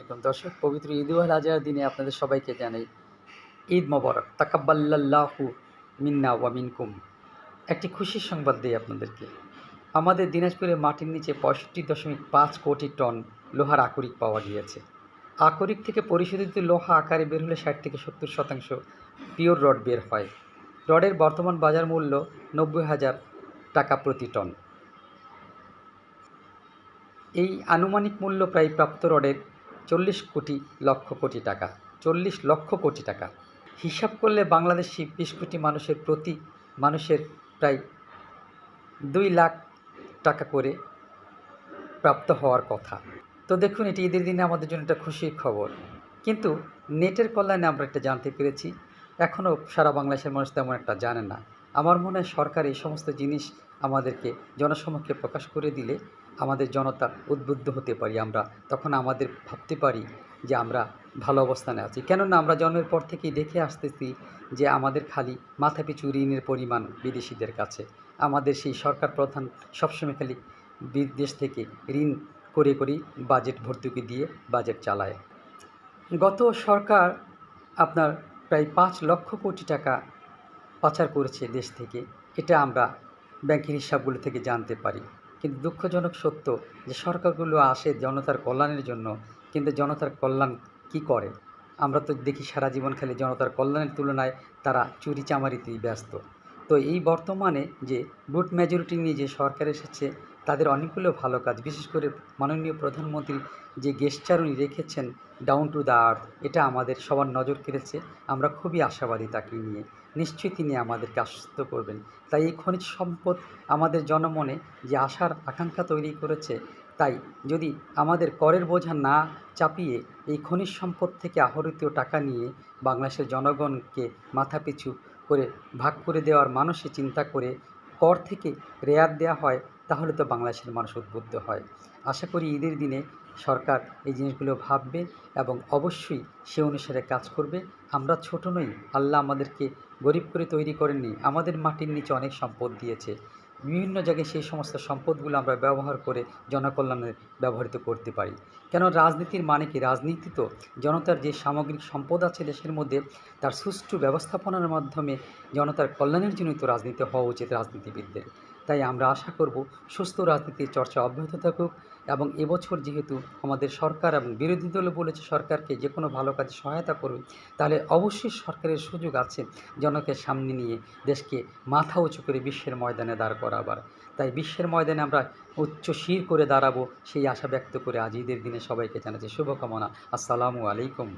আলাইকুম দর্শক, পবিত্র ঈদ উল আজহার দিনে আপনাদের সবাইকে জানাই ঈদ মোবারক। তাকাব্বালাল্লাহু মিন্না ওয়া মিনকুম। একটি খুশির সংবাদ দিই আপনাদেরকে। আমাদের দিনাজপুরের মাটির নিচে ৬৫.৫ কোটি টন লোহার আকরিক পাওয়া গিয়েছে। আকরিক থেকে পরিশোধিত লোহা আকারে বের হলে ৬০ থেকে ৭০% পিওর রড বের হয়। রডের বর্তমান বাজার মূল্য ৯০,০০০ টাকা প্রতি টন। এই আনুমানিক মূল্য প্রায় প্রাপ্ত রডের ৪০ লক্ষ কোটি টাকা। হিসাব করলে বাংলাদেশি ২০ কোটি মানুষের প্রতি মানুষের প্রায় ২ লাখ টাকা করে প্রাপ্ত হওয়ার কথা। তো দেখুন, এটি ঈদের দিনে আমাদের জন্য একটা খুশির খবর। কিন্তু নেটের কল্যাণে আমরা একটা জানতে পেরেছি, এখনও সারা বাংলাদেশের মানুষ তেমন একটা জানে না। আমার মনে হয় সরকার এই সমস্ত জিনিস আমাদেরকে জনসমক্ষে প্রকাশ করে দিলে আমাদের জনতা উদ্বুদ্ধ হতে পারি। আমরা তখন আমাদের ভাবতে পারি যে আমরা ভালো অবস্থানে আছি। কেননা আমরা জন্মের পর থেকেই দেখে আসতেছি যে আমাদের খালি মাথাপিছু ঋণের পরিমাণ বিদেশিদের কাছে। আমাদের সেই সরকার প্রধান সবসময় খালি বিদেশ থেকে ঋণ করে বাজেট ভর্তুকি দিয়ে বাজেট চালায়। গত সরকার আপনার প্রায় ৫ লক্ষ কোটি টাকা পাচার করেছে দেশ থেকে। এটা আমরা ব্যাংকের হিসাবগুলো থেকে জানতে পারি। কিন্তু দুঃখজনক সত্য যে সরকারগুলো আসে জনতার কল্যাণের জন্য, কিন্তু জনতার কল্যাণ কি করে? আমরা তো দেখি সারা জীবন খালি জনতার কল্যাণের তুলনায় তারা চুরি চামারিতেই ব্যস্ত। তো এই বর্তমানে যে ভোট মেজরিটি নিয়ে যে সরকার এসেছে, তাদের অনেকগুলো ভালো কাজ, বিশেষ করে মাননীয় প্রধানমন্ত্রী যে গেস্টার উনি রেখেছেন ডাউন টু দ্য আর্থ, এটা আমাদের সবার নজর কেড়েছে। আমরা খুবই আশাবাদী তাকে নিয়ে। নিশ্চয়ই তিনি আমাদেরকে আশ্বস্ত করবেন। তাই এই খনিজ সম্পদ আমাদের জনমনে যে আশার আকাঙ্ক্ষা তৈরি করেছে, তাই যদি আমাদের করের বোঝা না চাপিয়ে এই খনিজ সম্পদ থেকে আহরিত টাকা নিয়ে বাংলাদেশের জনগণকে মাথাপিছু করে ভাগ করে দেওয়ার মানুষে চিন্তা করে কর থেকে রেয়াত দেওয়া হয়, তাহলে তো বাংলাদেশের মানুষ উদ্বুদ্ধ হয়। আশা করি ঈদের দিনে সরকার এই জিনিসগুলো ভাববে এবং অবশ্যই সে অনুসারে কাজ করবে। আমরা ছোট নই, আল্লাহ আমাদেরকে গরিব করে তৈরি করেননি। আমাদের মাটির নিচে অনেক সম্পদ দিয়েছে। বিভিন্ন জায়গায় সেই সমস্ত সম্পদগুলো আমরা ব্যবহার করে জনকল্যাণে ব্যবহৃত করতে পারি। কেন রাজনীতির মানে কি? রাজনীতি তো জনতার যে সামগ্রিক সম্পদ আছে দেশের মধ্যে, তার সুষ্ঠু ব্যবস্থাপনার মাধ্যমে জনতার কল্যাণের জন্যই তো রাজনীতি হওয়া উচিত রাজনীতিবিদদের। তাই আমরা আশা করব সুস্থ রাজনীতির চর্চা অব্যাহত থাকুক। এবং এবছর যেহেতু আমাদের সরকার এবং বিরোধী দলও বলেছে সরকারকে যে কোনো ভালো কাজে সহায়তা করবে, তাহলে অবশ্যই সরকারের সুযোগ আছে জনকে সামনে নিয়ে দেশকে মাথা উঁচু করে বিশ্বের ময়দানে দাঁড় করাবার। তাই বিশ্বের ময়দানে আমরা উচ্চ শির করে দাঁড়াবো, সেই আশা ব্যক্ত করে আজ ঈদের দিনে সবাইকে জানাচ্ছি শুভকামনা। আসসালামু আলাইকুম।